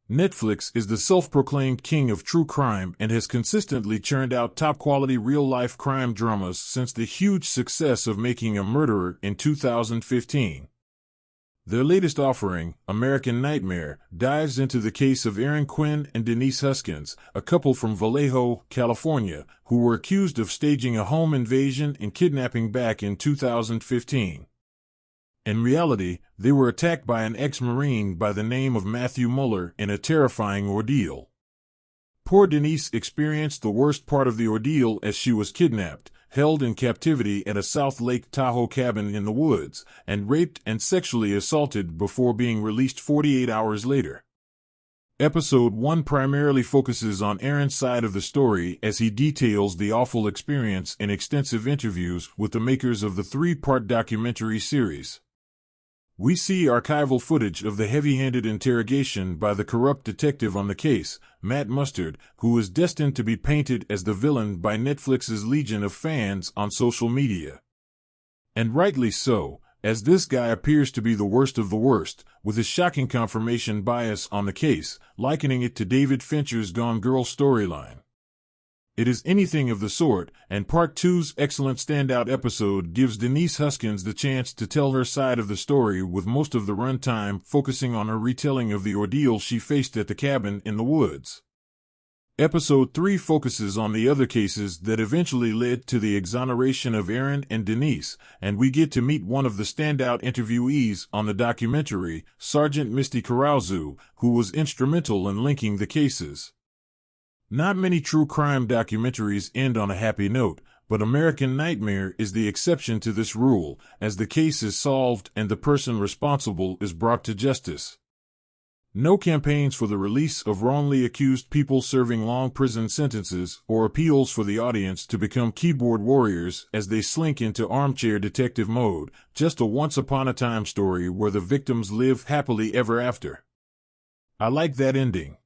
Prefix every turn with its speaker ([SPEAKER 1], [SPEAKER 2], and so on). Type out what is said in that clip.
[SPEAKER 1] Netflix is the self-proclaimed king of true crime and has consistently churned out top-quality real-life crime dramas since the huge success of Making a Murderer in 2015. Their latest offering, American Nightmare, dives into the case of Aaron Quinn and Denise Huskins, a couple from Vallejo, California, who were accused of staging a home invasion and kidnapping back in 2015. In reality, they were attacked by an ex-Marine by the name of Matthew Mueller in a terrifying ordeal. Poor Denise experienced the worst part of the ordeal as she was kidnapped, held in captivity at a South Lake Tahoe cabin in the woods, and raped and sexually assaulted before being released 48 hours later. Episode 1 primarily focuses on Aaron's side of the story as he details the awful experience in extensive interviews with the makers of the 3-part documentary series. We see archival footage of the heavy-handed interrogation by the corrupt detective on the case, Matt Mustard, who is destined to be painted as the villain by Netflix's legion of fans on social media. And rightly so, as this guy appears to be the worst of the worst, with his shocking confirmation bias on the case, likening it to David Fincher's Gone Girl storyline. It is anything of the sort, and Part 2's excellent standout episode gives Denise Huskins the chance to tell her side of the story, with most of the runtime focusing on her retelling of the ordeal she faced at the cabin in the woods. Episode 3 focuses on the other cases that eventually led to the exoneration of Aaron and Denise, and we get to meet one of the standout interviewees on the documentary, Sergeant Misty Carazzo, who was instrumental in linking the cases. Not many true crime documentaries end on a happy note, but American Nightmare is the exception to this rule, as the case is solved and the person responsible is brought to justice. No campaigns for the release of wrongly accused people serving long prison sentences or appeals for the audience to become keyboard warriors as they slink into armchair detective mode, just a once-upon-a-time story where the victims live happily ever after. I like that ending.